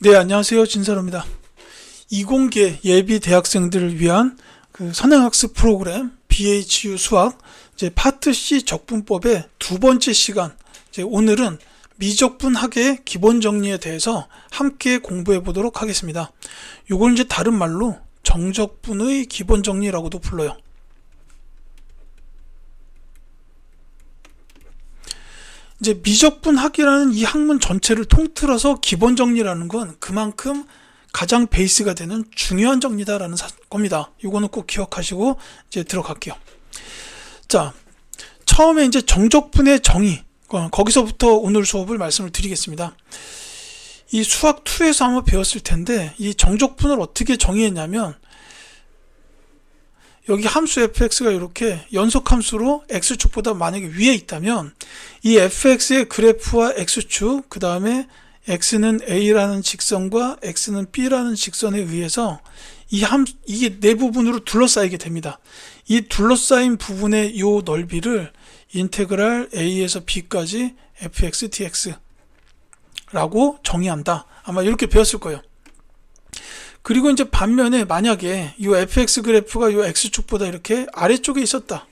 네, 안녕하세요. 진사로입니다. 이공계 예비 대학생들을 위한 그 선행학습 프로그램 BHU 수학 이제 파트 C 적분법의 두 번째 시간. 이제 오늘은 미적분학의 기본 정리에 대해서 함께 공부해 보도록 하겠습니다. 요걸 이제 다른 말로 정적분의 기본 정리라고도 불러요. 이제 미적분학이라는 이 학문 전체를 통틀어서 기본 정리라는 건 그만큼 가장 베이스가 되는 중요한 정리다라는 겁니다. 이거는 꼭 기억하시고 이제 들어갈게요. 자, 처음에 이제 정적분의 정의, 거기서부터 오늘 수업을 말씀을 드리겠습니다. 이 수학 2에서 아마 배웠을 텐데 이 정적분을 어떻게 정의했냐면 여기 함수 fx가 이렇게 연속함수로 x축보다 만약에 위에 있다면 이 fx의 그래프와 x축, 그 다음에 x는 a라는 직선과 x는 b라는 직선에 의해서 이게 네 부분으로 둘러싸이게 됩니다. 이 둘러싸인 부분의 이 넓이를 인테그랄 a에서 b까지 fx dx 라고 정의한다. 아마 이렇게 배웠을 거예요. 그리고 이제 반면에 만약에 이 fx 그래프가 이 x축보다 이렇게 아래쪽에 있었다.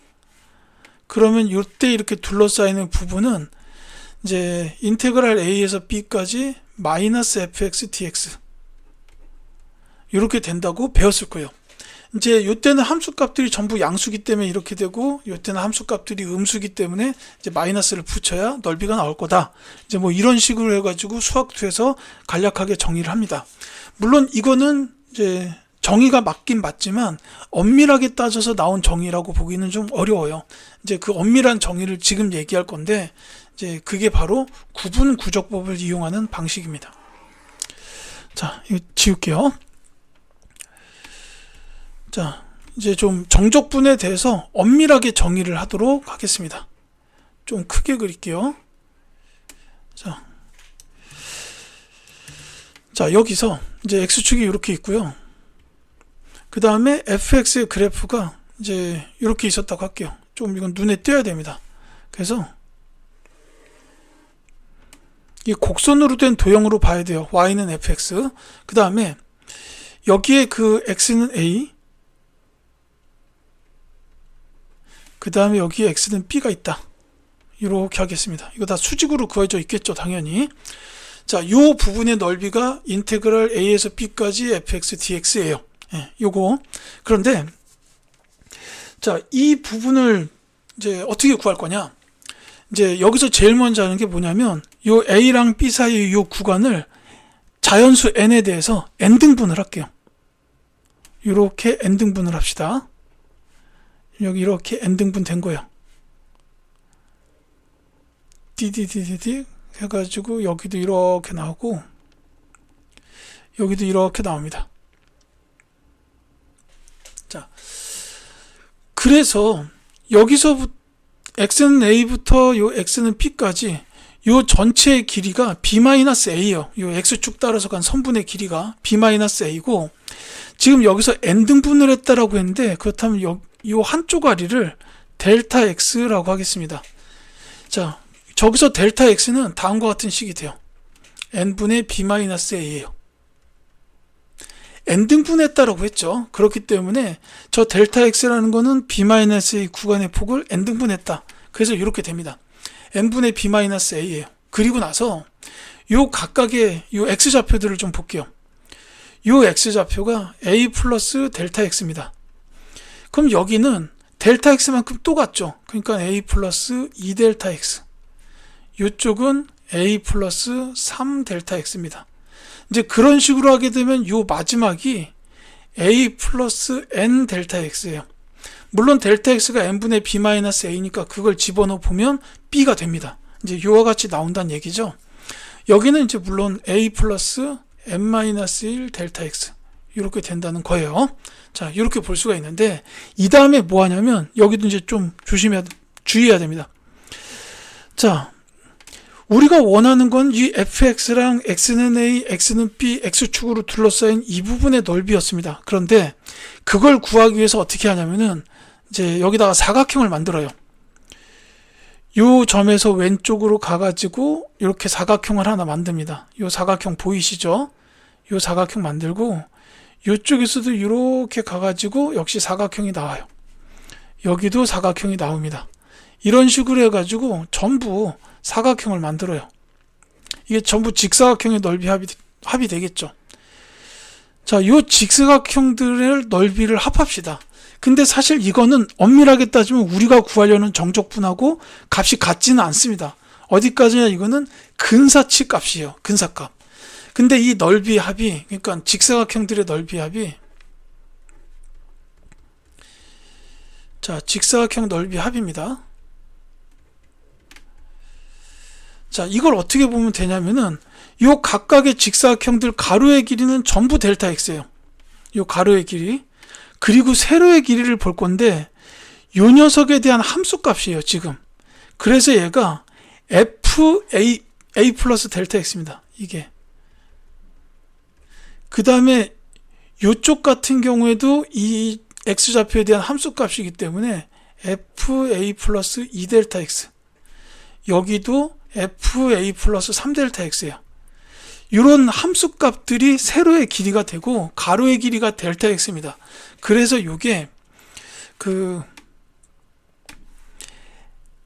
그러면 이때 이렇게 둘러싸이는 부분은 이제 인테그랄 a에서 b까지 마이너스 fx dx 이렇게 된다고 배웠을 거예요. 이제 이때는 함수값들이 전부 양수기 때문에 이렇게 되고 이때는 함수값들이 음수기 때문에 이제 마이너스를 붙여야 넓이가 나올 거다. 이제 뭐 이런 식으로 해가지고 수학2에서 간략하게 정의를 합니다. 물론 이거는 이제 정의가 맞긴 맞지만 엄밀하게 따져서 나온 정의라고 보기는 좀 어려워요. 이제 그 엄밀한 정의를 지금 얘기할 건데 이제 그게 바로 구분 구적법을 이용하는 방식입니다. 자, 이거 지울게요. 자, 이제 좀 정적분에 대해서 엄밀하게 정의를 하도록 하겠습니다. 좀 크게 그릴게요. 자, 여기서 이제 x축이 이렇게 있고요. 그 다음에 fx의 그래프가 이제 이렇게 있었다고 할게요. 좀 이건 눈에 띄어야 됩니다. 그래서 이 곡선으로 된 도형으로 봐야 돼요. y는 fx. 그 다음에 여기에 그 x는 a. 그 다음에 여기에 x는 b가 있다. 이렇게 하겠습니다. 이거 다 수직으로 그어져 있겠죠, 당연히. 자, 요 부분의 넓이가 인테그랄 a에서 b까지 fx dx예요. 예, 요거. 그런데 자, 이 부분을 이제 어떻게 구할 거냐? 이제 여기서 제일 먼저 하는 게 뭐냐면 요 a랑 b 사이의 요 구간을 자연수 n에 대해서 n등분을 할게요. 이렇게 n등분을 합시다. 여기 이렇게 n등분 된 거예요. ddddd 해가지고 여기도 이렇게 나오고 여기도 이렇게 나옵니다. 자, 그래서 여기서부터 x는 a부터 요 x는 b까지 요 전체의 길이가 b-a예요. 요 x축 따라서 간 선분의 길이가 b-a고 지금 여기서 n등분을 했다라고 했는데 그렇다면 요 한쪽 아리를 델타 x라고 하겠습니다. 자, 저기서 델타 x는 다음과 같은 식이 돼요. n분의 b-a예요. n등분했다라고 했죠. 그렇기 때문에 저 델타 x라는 거는 b-a 구간의 폭을 n등분했다. 그래서 이렇게 됩니다. n분의 b-a예요. 그리고 나서 요 각각의 요 x좌표들을 좀 볼게요. 요 x좌표가 a 플러스 델타 x입니다. 그럼 여기는 델타 x만큼 또 같죠. 그러니까 a 플러스 2델타 x. 이쪽은 a 플러스 3델타 x입니다. 이제 그런 식으로 하게 되면 요 마지막이 a 플러스 n 델타 x예요. 물론 델타 x가 n분의 b-a니까 그걸 집어넣어 보면 b가 됩니다. 이제 요와 같이 나온다는 얘기죠. 여기는 이제 물론 a 플러스 n-1 델타 x 이렇게 된다는 거예요. 자, 이렇게 볼 수가 있는데 이 다음에 뭐 하냐면 여기도 이제 좀 주의해야 됩니다. 자, 우리가 원하는 건 이 fx랑 x는 a, x는 b, x축으로 둘러싸인 이 부분의 넓이였습니다. 그런데 그걸 구하기 위해서 어떻게 하냐면은 이제 여기다가 사각형을 만들어요. 요 점에서 왼쪽으로 가가지고 이렇게 사각형을 하나 만듭니다. 요 사각형 보이시죠? 요 사각형 만들고 요쪽에서도 이렇게 가가지고 역시 사각형이 나와요. 여기도 사각형이 나옵니다. 이런 식으로 해가지고 전부 사각형을 만들어요. 이게 전부 직사각형의 넓이 합이 되겠죠. 자, 요 직사각형들의 넓이를 합합시다. 근데 사실 이거는 엄밀하게 따지면 우리가 구하려는 정적분하고 값이 같지는 않습니다. 어디까지냐, 이거는 근사치 값이에요. 근사값. 근데 이 넓이 합이, 그러니까 직사각형들의 넓이 합이, 자, 직사각형 넓이 합입니다. 자, 이걸 어떻게 보면 되냐면은 요 각각의 직사각형들 가로의 길이는 전부 델타 x예요. 요 가로의 길이. 그리고 세로의 길이를 볼 건데 요 녀석에 대한 함수값이에요, 지금. 그래서 얘가 a 플러스 델타 x입니다. 이게. 그 다음에 요쪽 같은 경우에도 이 x좌표에 대한 함수값이기 때문에 fa 플러스 2델타 x. 여기도 fa 플러스 3델타 x예요. 이런 함수값들이 세로의 길이가 되고 가로의 길이가 델타 x입니다. 그래서 이게 그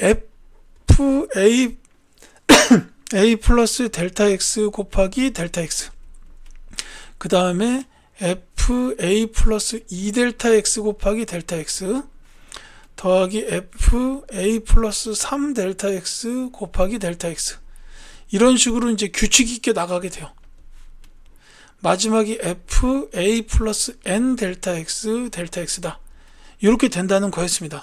fa a 플러스 델타 x 곱하기 델타 x, 그 다음에 fa 플러스 2델타 x 곱하기 델타 x 더하기 fa 플러스 3델타 x 곱하기 델타 x, 이런 식으로 이제 규칙 있게 나가게 돼요. 마지막이 fa 플러스 n 델타 x 델타 x다. 이렇게 된다는 거였습니다.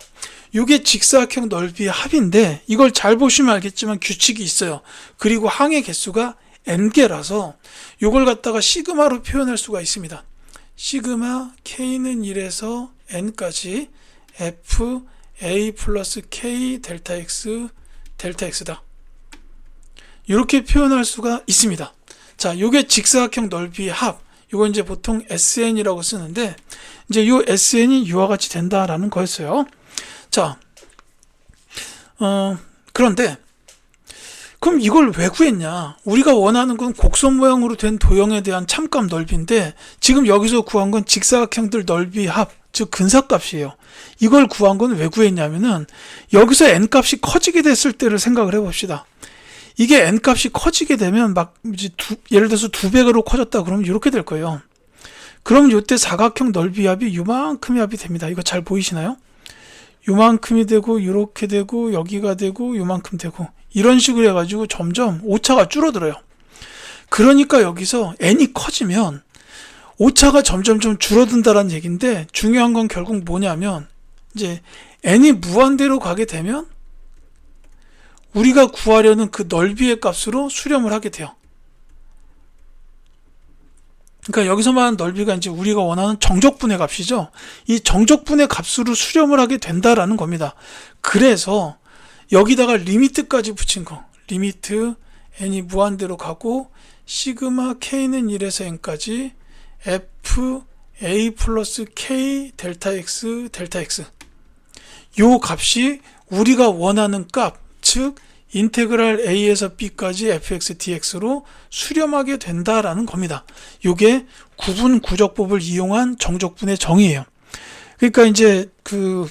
이게 직사각형 넓이의 합인데 이걸 잘 보시면 알겠지만 규칙이 있어요. 그리고 항의 개수가 n개라서 이걸 갖다가 시그마로 표현할 수가 있습니다. 시그마 k는 1에서 n까지 fa 플러스 k 델타 x 델타 x다. 이렇게 표현할 수가 있습니다. 자, 요게 직사각형 넓이의 합. 요거 이제 보통 SN이라고 쓰는데 이제 요 SN이 이와 같이 된다라는 거였어요. 자, 그런데 그럼 이걸 왜 구했냐? 우리가 원하는 건 곡선 모양으로 된 도형에 대한 참값 넓이인데 지금 여기서 구한 건 직사각형들 넓이 합, 즉 근사값이에요. 이걸 구한 건 왜 구했냐면은 여기서 n값이 커지게 됐을 때를 생각을 해봅시다. 이게 n값이 커지게 되면 막 이제 예를 들어서 2배로 커졌다 그러면 이렇게 될 거예요. 그럼 이때 사각형 넓이 합이 요만큼의 합이 됩니다. 이거 잘 보이시나요? 요만큼이 되고 이렇게 되고 여기가 되고 요만큼 되고 이런 식으로 해가지고 점점 오차가 줄어들어요. 그러니까 여기서 n이 커지면 오차가 점점 좀 줄어든다는 얘기인데 중요한 건 결국 뭐냐면 이제 n이 무한대로 가게 되면 우리가 구하려는 그 넓이의 값으로 수렴을 하게 돼요. 그러니까 여기서 말하는 넓이가 이제 우리가 원하는 정적분의 값이죠. 이 정적분의 값으로 수렴을 하게 된다라는 겁니다. 그래서 여기다가 리미트까지 붙인 거. 리미트 n이 무한대로 가고 시그마 k는 1에서 n까지 fa 플러스 k 델타 x 델타 x. 요 값이 우리가 원하는 값, 즉 인테그랄 a에서 b까지 fx dx로 수렴하게 된다라는 겁니다. 이게 구분 구적법을 이용한 정적분의 정의예요. 그러니까 이제 그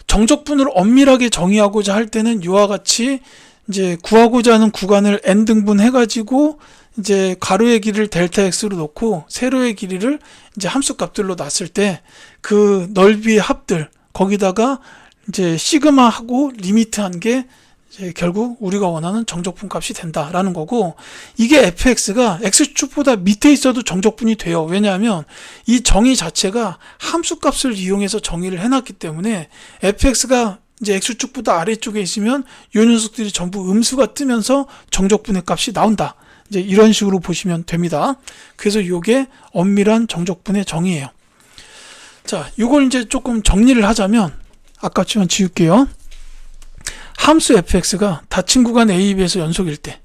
정적분을 엄밀하게 정의하고자 할 때는 이와 같이 이제 구하고자 하는 구간을 n 등분 해가지고 이제 가로의 길이를 델타 x로 놓고 세로의 길이를 이제 함수값들로 놨을 때 그 넓이의 합들 거기다가 이제 시그마하고 리미트한 게 이제 결국 우리가 원하는 정적분 값이 된다라는 거고, 이게 fx가 x축보다 밑에 있어도 정적분이 돼요. 왜냐하면 이 정의 자체가 함수값을 이용해서 정의를 해놨기 때문에 fx가 이제 x축보다 아래쪽에 있으면 이 녀석들이 전부 음수가 뜨면서 정적분의 값이 나온다. 이제 이런 식으로 보시면 됩니다. 그래서 이게 엄밀한 정적분의 정의예요. 자, 이걸 이제 조금 정리를 하자면 아까처럼 지울게요. 함수 fx가 닫힌 구간 a, b에서 연속일 때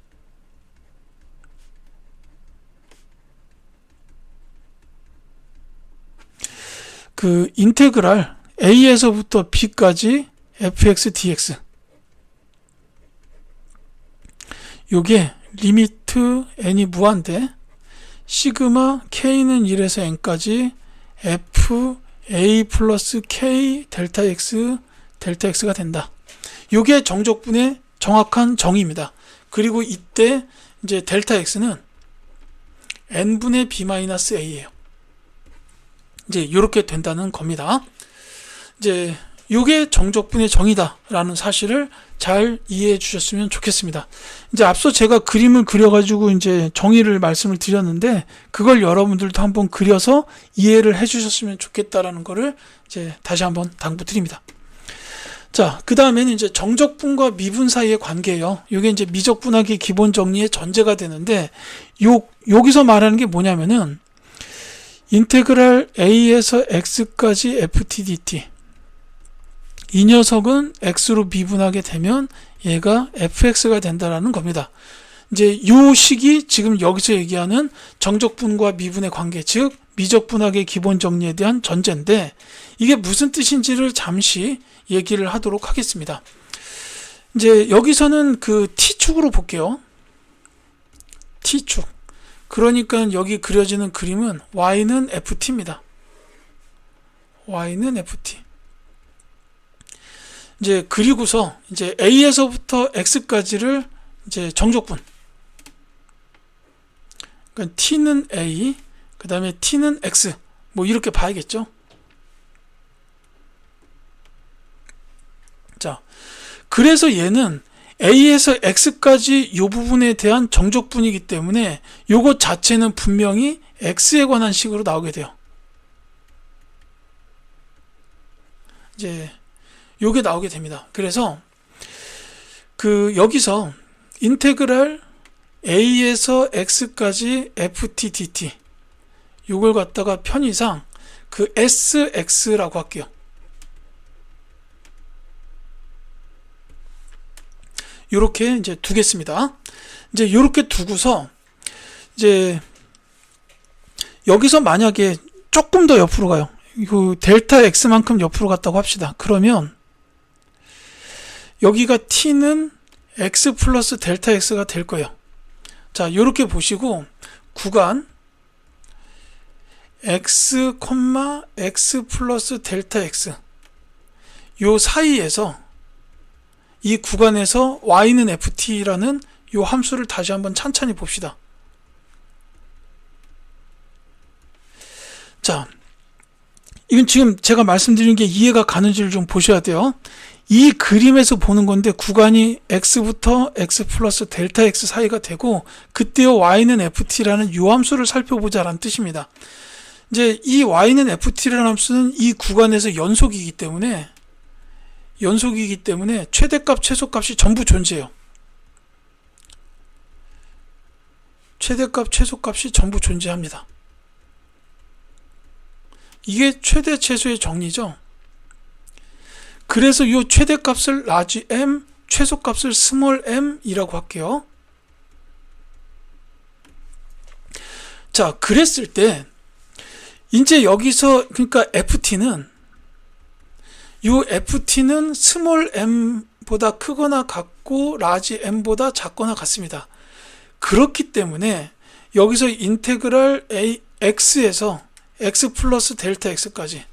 그 인테그랄 a에서부터 b까지 fx dx 요게 리미트 n이 무한대 시그마 K는 1에서 N까지 F A 플러스 K 델타 X가 된다. 이게 정적분의 정확한 정의입니다. 그리고 이때 이제 델타 X는 N분의 B-A예요. 이제 이렇게 된다는 겁니다. 이제 이게 정적분의 정의다라는 사실을 잘 이해해 주셨으면 좋겠습니다. 이제 앞서 제가 그림을 그려가지고 이제 정의를 말씀을 드렸는데 그걸 여러분들도 한번 그려서 이해를 해 주셨으면 좋겠다라는 거를 이제 다시 한번 당부드립니다. 자, 그 다음에는 이제 정적분과 미분 사이의 관계예요. 이게 이제 미적분학의 기본 정리의 전제가 되는데 여기서 말하는 게 뭐냐면은 인테그랄 A에서 X까지 FT dt 이 녀석은 X로 미분하게 되면 얘가 FX가 된다라는 겁니다. 이제 이 식이 지금 여기서 얘기하는 정적분과 미분의 관계, 즉 미적분학의 기본 정리에 대한 전제인데 이게 무슨 뜻인지를 잠시 얘기를 하도록 하겠습니다. 이제 여기서는 그 T축으로 볼게요. T축. 그러니까 여기 그려지는 그림은 Y는 FT입니다. Y는 FT. 이제 그리고서 이제 A에서부터 X까지를 이제 정적분. 그러니까 T는 A, 그 다음에 T는 X. 뭐 이렇게 봐야겠죠. 자, 그래서 얘는 A에서 X까지 이 부분에 대한 정적분이기 때문에 요것 자체는 분명히 X에 관한 식으로 나오게 돼요. 이제 요게 나오게 됩니다. 그래서 그 여기서 인테그랄 A에서 X까지 FT dt 요걸 갖다가 편의상 그 SX라고 할게요. 요렇게 이제 두겠습니다. 이제 요렇게 두고서 이제 여기서 만약에 조금 더 옆으로 가요. 그 델타 X만큼 옆으로 갔다고 합시다. 그러면 여기가 T는 X 플러스 델타 X가 될 거예요. 자, 요렇게 보시고 구간 X, X 플러스 델타 X 요 사이에서 이 구간에서 Y는 FT라는 요 함수를 다시 한번 찬찬히 봅시다. 자, 이건 지금 제가 말씀드린 게 이해가 가는지를 좀 보셔야 돼요. 이 그림에서 보는 건데 구간이 X부터 X 플러스 델타 X 사이가 되고 그때의 Y는 FT라는 요 함수를 살펴보자라는 뜻입니다. 이제 이 Y는 FT라는 함수는 이 구간에서 연속이기 때문에 최대값, 최소값이 전부 존재해요. 최대값, 최소값이 전부 존재합니다. 이게 최대, 최소의 정리죠. 그래서 이 최대값을 라지 m, 최소값을 스몰 m이라고 할게요. 자, 그랬을 때 이제 여기서 그러니까 FT는 스몰 m보다 크거나 같고 라지 m보다 작거나 같습니다. 그렇기 때문에 여기서 인테그랄 x에서 x 플러스 델타 x까지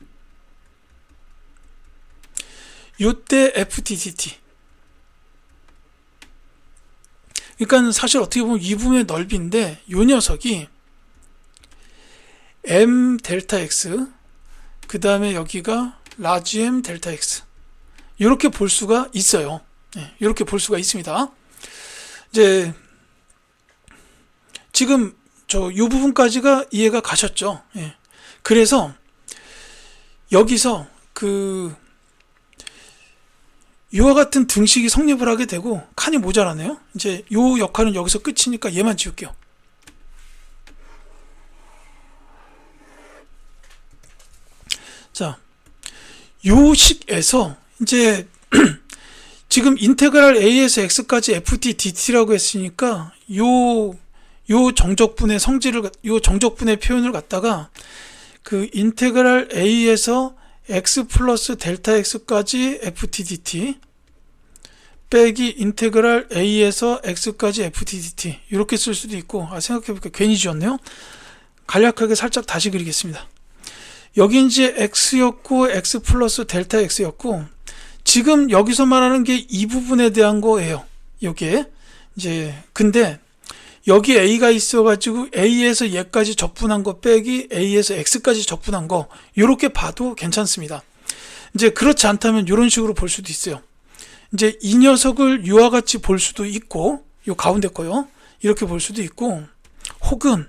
요때 FT dt 그러니까 사실 어떻게 보면 이 부분의 넓이인데 요 녀석이 m 델타 x 그 다음에 여기가 라지 m 델타 x 이렇게 볼 수가 있어요. 이렇게 볼 수가 있습니다. 이제 지금 요 부분까지가 이해가 가셨죠? 그래서 여기서 이와 같은 등식이 성립을 하게 되고 칸이 모자라네요. 이제 요 역할은 여기서 끝이니까 얘만 지울게요. 자, 요 식에서 이제 지금 인테그랄 A에서 X까지 FT DT라고 했으니까 요 정적분의 성질을, 요 정적분의 표현을 갖다가 그 인테그랄 A에서 X 플러스 델타 X까지 FT dt 빼기 인테그랄 A에서 X까지 FT dt 이렇게 쓸 수도 있고, 생각해보니까 괜히 지웠네요. 간략하게 살짝 다시 그리겠습니다. 여기 이제 x였고 x 플러스 델타 x였고, 지금 여기서 말하는 게 이 부분에 대한 거예요. 여기에 이제 근데 여기 a가 있어가지고 a에서 얘까지 적분한 거 빼기 a에서 x까지 적분한 거, 이렇게 봐도 괜찮습니다. 이제 그렇지 않다면 이런 식으로 볼 수도 있어요. 이제 이 녀석을 이와 같이 볼 수도 있고, 요 가운데 거요, 이렇게 볼 수도 있고, 혹은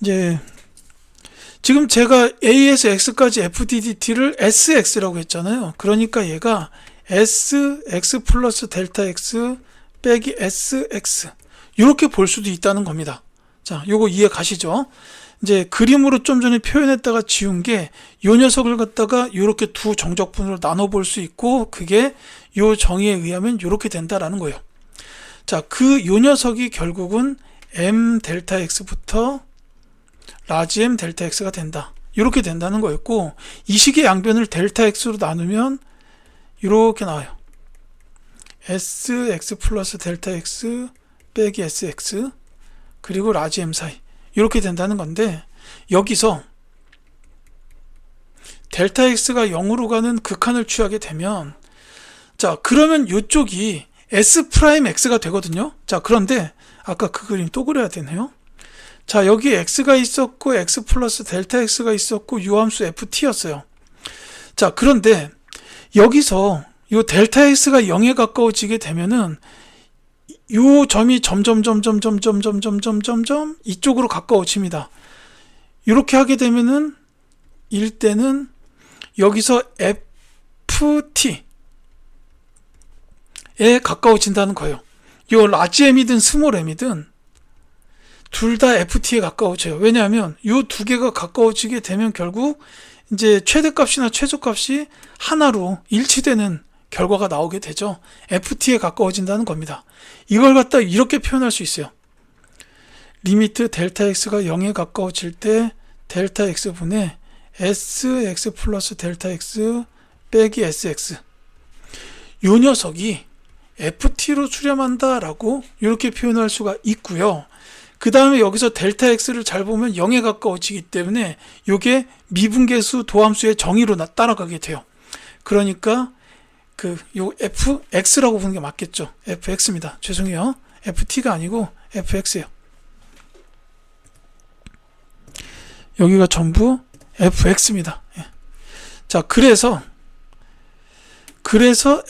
이제 지금 제가 a에서 x까지 fddt를 sx라고 했잖아요. 그러니까 얘가 sx 플러스 델타 x 빼기 sx, 이렇게 볼 수도 있다는 겁니다. 자, 요거 이해 가시죠? 이제 그림으로 좀 전에 표현했다가 지운 게, 요 녀석을 갖다가 이렇게 두 정적분으로 나눠 볼 수 있고, 그게 요 정의에 의하면 이렇게 된다라는 거예요. 자, 요 녀석이 결국은 m 델타 x부터 라지 m 델타 x가 된다, 이렇게 된다는 거였고, 이 식의 양변을 델타 x로 나누면 이렇게 나와요. sx 플러스 델타 x 빼기 sx 그리고 라지 m 사이, 이렇게 된다는 건데, 여기서 델타 x가 0으로 가는 극한을 취하게 되면, 자, 그러면 이쪽이 s 프라임 x가 되거든요. 자, 그런데 아까 그 그림 또 그려야 되네요. 자, 여기 x가 있었고 x 플러스 델타 x가 있었고 유함수 ft였어요. 자, 그런데 여기서 이 델타 x가 0에 가까워지게 되면은 요 점이 점점 이쪽으로 가까워집니다. 이렇게 하게 되면은 일대는 여기서 ft에 가까워진다는 거예요. 요 라지 m이든 스몰 m이든 둘 다 ft에 가까워져요. 왜냐하면 요 두 개가 가까워지게 되면 결국 이제 최대값이나 최소값이 하나로 일치되는 결과가 나오게 되죠. ft에 가까워진다는 겁니다. 이걸 갖다 이렇게 표현할 수 있어요. 리미트 델타 x가 0에 가까워질 때 델타 x분의 sx 플러스 델타 x 빼기 sx, 요 녀석이 ft로 수렴한다 라고 이렇게 표현할 수가 있고요. 그 다음에 여기서 델타 x를 잘 보면 0에 가까워지기 때문에 이게 미분계수 도함수의 정의로 따라가게 돼요. 그러니까 요 fx라고 보는 게 맞겠죠. fx입니다. 죄송해요. ft가 아니고 fx예요. 여기가 전부 fx입니다. 자, 그래서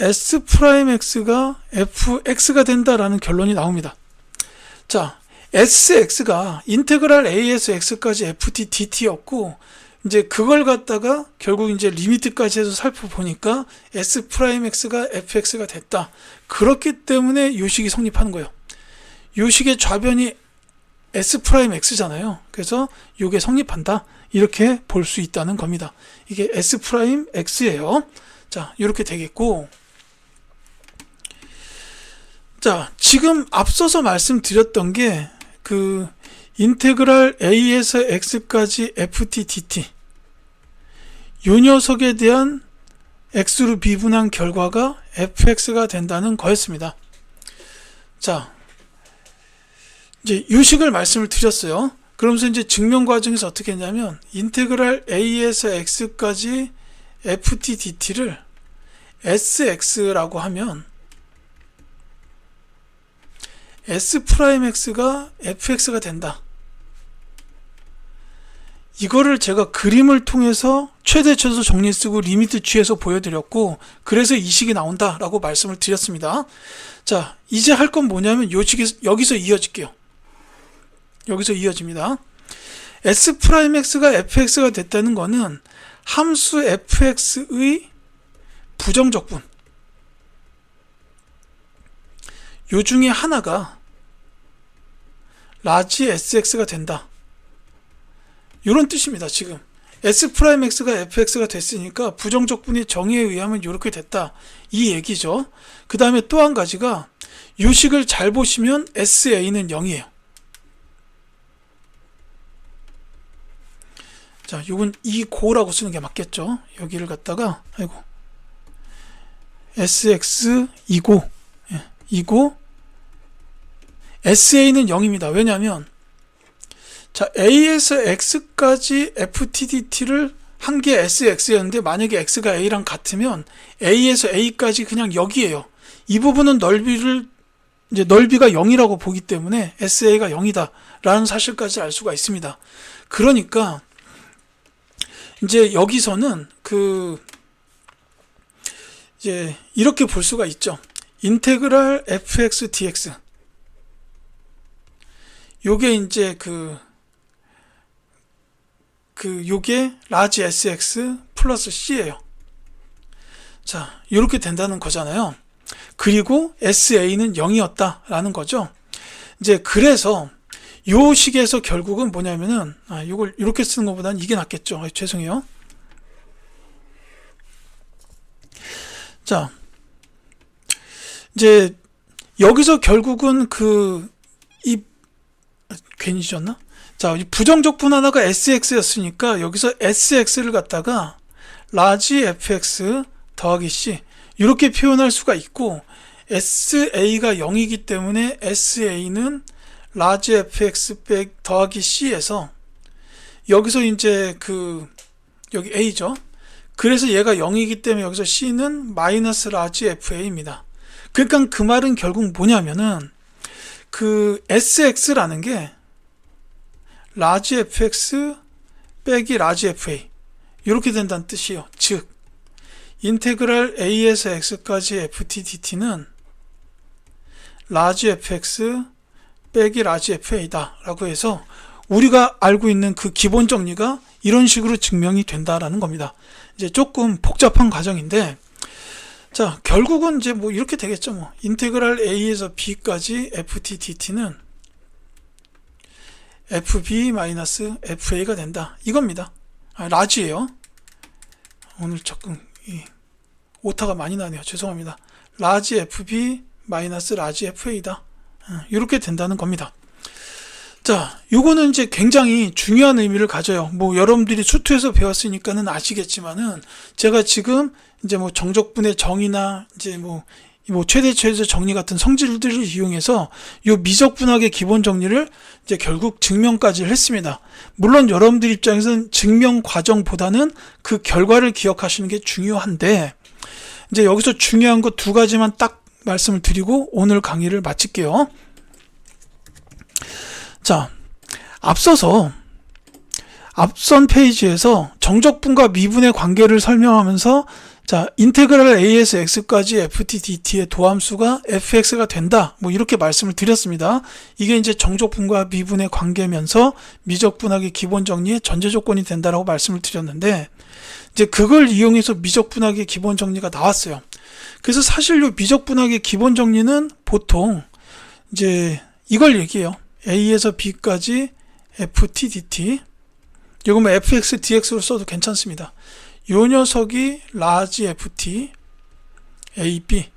s 프라임 x가 fx가 된다라는 결론이 나옵니다. 자, sx가 인테그랄 a에서 x까지 ft dt였고, 이제 그걸 갖다가 결국 이제 리미트까지 해서 살펴보니까 s 프라임 x가 fx가 됐다. 그렇기 때문에 요 식이 성립하는 거예요. 요 식의 좌변이 s 프라임 x잖아요. 그래서 요게 성립한다, 이렇게 볼 수 있다는 겁니다. 이게 s 프라임 x예요. 자, 이렇게 되겠고, 자, 지금 앞서서 말씀드렸던 게 인테그랄 a에서 x까지 ft dt, 요 녀석에 대한 x로 미분한 결과가 fx가 된다는 거였습니다. 자, 이제 요 식을 말씀을 드렸어요. 그러면서 이제 증명 과정에서 어떻게 했냐면, 인테그랄 a에서 x까지 ft dt를 sx라고 하면 s 프라임 x가 fx가 된다. 이거를 제가 그림을 통해서 최대 최소 정리 쓰고 리미트 취해서 보여드렸고, 그래서 이 식이 나온다 라고 말씀을 드렸습니다. 자, 이제 할 건 뭐냐면 요 식이 여기서 이어질게요. 여기서 이어집니다. s 프라임 x가 fx가 됐다는 거는 함수 fx의 부정적분, 요 중에 하나가 라지 sx가 된다, 이런 뜻입니다. 지금 s 프라임 x가 fx가 됐으니까 부정적분이 정의에 의하면 이렇게 됐다, 이 얘기죠. 그 다음에 또 한 가지가, 요 식을 잘 보시면 sa는 0이에요. 자, 요건 이고라고 쓰는 게 맞겠죠. 여기를 갖다가 sx 이고, 이고 SA는 0입니다. 왜냐하면 자, A에서 X까지 FTDT를 한 게 SX였는데 만약에 X가 A랑 같으면 A에서 A까지 그냥 여기에요. 이 부분은 넓이가 0이라고 보기 때문에 SA가 0이다 라는 사실까지 알 수가 있습니다. 그러니까 이제 여기서는 이제 이렇게 볼 수가 있죠. 인테그랄 fx dx. 요게 이제 요게 라지 sx 플러스 c예요. 자, 이렇게 된다는 거잖아요. 그리고 SA는 0이었다라는 거죠. 이제 그래서 요 식에서 결국은 뭐냐면은 이걸 이렇게 쓰는 것보다는 이게 낫겠죠. 죄송해요. 자, 이제 여기서 결국은 괜히 줬나? 자, 부정적 분하나가 SX였으니까 여기서 SX를 갖다가 라지 fx 더하기 c 이렇게 표현할 수가 있고, SA가 0이기 때문에 SA는 라지 fx 더하기 c에서 여기서 이제 여기 A죠. 그래서 얘가 0이기 때문에 여기서 C는 마이너스 라지 FA입니다. 그러니까 그 말은 결국 뭐냐면은 SX라는 게 라지 FX 빼기 라지 FA 이렇게 된다는 뜻이에요. 즉 인테그랄 A에서 X까지 FTDT는 라지 FX 빼기 라지 FA다 라고 해서 우리가 알고 있는 그 기본 정리가 이런 식으로 증명이 된다라는 겁니다. 이제 조금 복잡한 과정인데, 자, 결국은 이제 뭐 이렇게 되겠죠. 인테그랄 A에서 B까지 FTDT는 FB-FA가 된다. 이겁니다. 라지예요. 오늘 조금 오타가 많이 나네요. 죄송합니다. 라지 FB-라지 FA다. 이렇게 된다는 겁니다. 자, 요거는 이제 굉장히 중요한 의미를 가져요. 뭐 여러분들이 수투에서 배웠으니까는 아시겠지만은 제가 지금 이제 뭐 정적분의 정의나 이제 뭐 최대 최소 정리 같은 성질들을 이용해서 요 미적분학의 기본 정리를 이제 결국 증명까지 했습니다. 물론 여러분들 입장에서는 증명 과정보다는 그 결과를 기억하시는 게 중요한데, 이제 여기서 중요한 거 두 가지만 딱 말씀을 드리고 오늘 강의를 마칠게요. 자, 앞선 페이지에서 정적분과 미분의 관계를 설명하면서 자, 인테그랄 A에서 X까지 FTDT의 도함수가 fx가 된다. 뭐 이렇게 말씀을 드렸습니다. 이게 이제 정적분과 미분의 관계면서 미적분학의 기본 정리의 전제 조건이 된다라고 말씀을 드렸는데, 이제 그걸 이용해서 미적분학의 기본 정리가 나왔어요. 그래서 사실 이 미적분학의 기본 정리는 보통 이제 이걸 얘기해요. A에서 B까지 FTDT. 이거 뭐 fx dx로 써도 괜찮습니다. 요 녀석이 라지 FT AB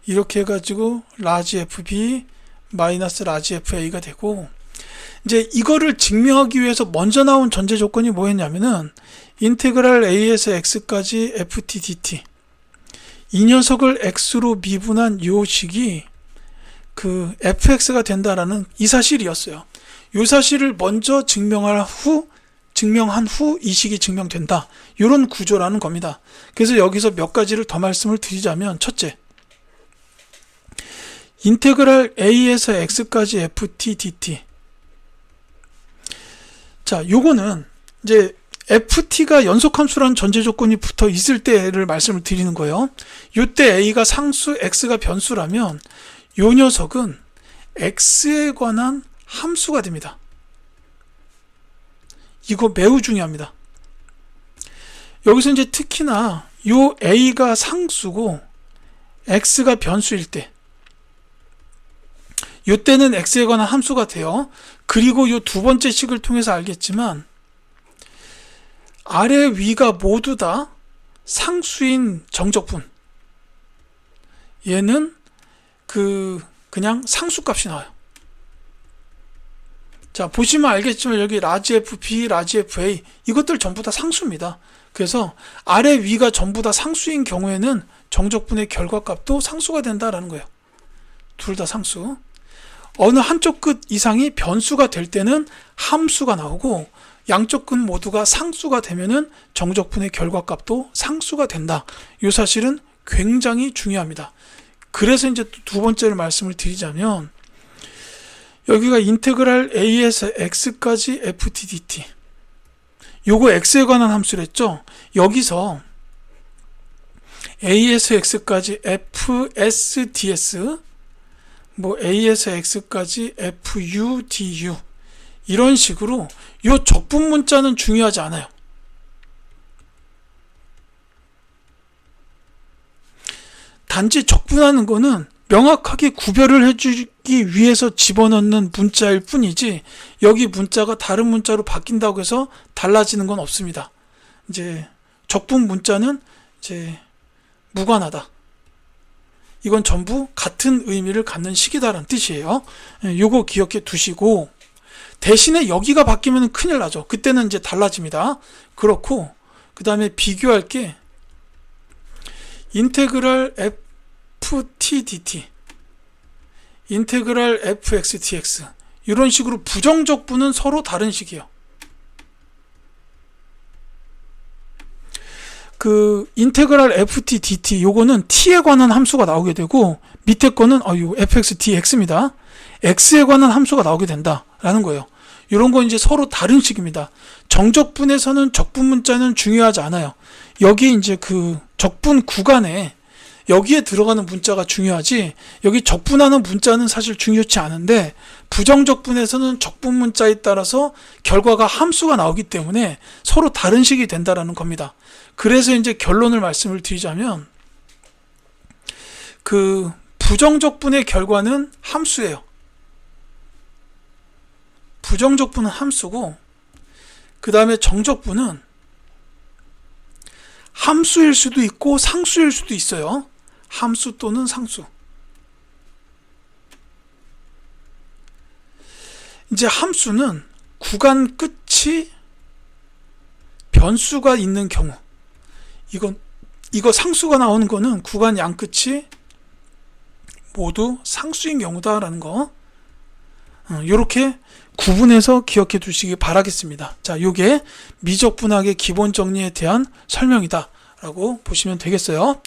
이렇게 해가지고 라지 FB 마이너스 라지 FA가 되고, 이제 이거를 증명하기 위해서 먼저 나온 전제 조건이 뭐였냐면은 인테그랄 A에서 X까지 FTDT 이 녀석을 X로 미분한 요 식이 fx가 된다라는 이 사실이었어요. 이 사실을 먼저 증명한 후 이 식이 증명된다. 이런 구조라는 겁니다. 그래서 여기서 몇 가지를 더 말씀을 드리자면, 첫째, 인테그랄 A에서 X까지 FTDT. 자, 요거는 이제 FT가 연속함수라는 전제 조건이 붙어 있을 때를 말씀을 드리는 거예요. 요때 A가 상수, X가 변수라면 요 녀석은 X에 관한 함수가 됩니다. 이거 매우 중요합니다. 여기서 이제 특히나 요 A가 상수고 X가 변수일 때, 요때는 X에 관한 함수가 돼요. 그리고 요 두 번째 식을 통해서 알겠지만 아래 위가 모두 다 상수인 정적분, 얘는 그냥 상수값이 나와요. 자, 보시면 알겠지만 여기 라지 FB, 라지 FA 이것들 전부 다 상수입니다. 그래서 아래 위가 전부 다 상수인 경우에는 정적분의 결과값도 상수가 된다라는 거예요. 둘 다 상수. 어느 한쪽 끝 이상이 변수가 될 때는 함수가 나오고 양쪽 끝 모두가 상수가 되면은 정적분의 결과값도 상수가 된다. 이 사실은 굉장히 중요합니다. 그래서 이제 또 두 번째로 말씀을 드리자면 여기가 인테그랄 a에서 x까지 ft dt 요거 x에 관한 함수랬죠. 여기서 a에서 x까지 fs ds 뭐 a에서 x까지 fu du 이런 식으로 요 적분 문자는 중요하지 않아요. 단지 적분하는 거는 명확하게 구별을 해주기 위해서 집어넣는 문자일 뿐이지 여기 문자가 다른 문자로 바뀐다고 해서 달라지는 건 없습니다. 이제 적분 문자는 이제 무관하다. 이건 전부 같은 의미를 갖는 식이다라는 뜻이에요. 요거 기억해 두시고 대신에 여기가 바뀌면 큰일 나죠. 그때는 이제 달라집니다. 그렇고 그 다음에 비교할 게 인테그랄 ft dt 인테그랄 fx dx 이런 식으로 부정적분은 서로 다른 식이에요. 그 인테그랄 ft dt 요거는 t에 관한 함수가 나오게 되고 밑에 거는 요 fx dx입니다. x에 관한 함수가 나오게 된다라는 거예요. 이런 건 이제 서로 다른 식입니다. 정적분에서는 적분 문자는 중요하지 않아요. 여기 이제 그 적분 구간에 여기에 들어가는 문자가 중요하지 여기 적분하는 문자는 사실 중요치 않은데 부정적분에서는 적분 문자에 따라서 결과가 함수가 나오기 때문에 서로 다른 식이 된다라는 겁니다. 그래서 이제 결론을 말씀을 드리자면 그 부정적분의 결과는 함수예요. 부정적분은 함수고 그 다음에 정적분은 함수일 수도 있고 상수일 수도 있어요. 함수 또는 상수. 이제 함수는 구간 끝이 변수가 있는 경우 이거 상수가 나오는 거는 구간 양 끝이 모두 상수인 경우다라는 거 이렇게 구분해서 기억해 두시기 바라겠습니다. 자, 요게 미적분학의 기본 정리에 대한 설명이다 라고 보시면 되겠어요.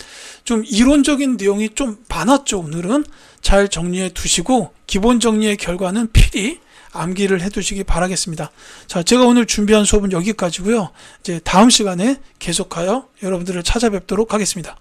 좀 이론적인 내용이 좀 많았죠. 오늘은 잘 정리해 두시고 기본 정리의 결과는 필히 암기를 해 두시기 바라겠습니다. 자, 제가 오늘 준비한 수업은 여기까지고요. 이제 다음 시간에 계속하여 여러분들을 찾아뵙도록 하겠습니다.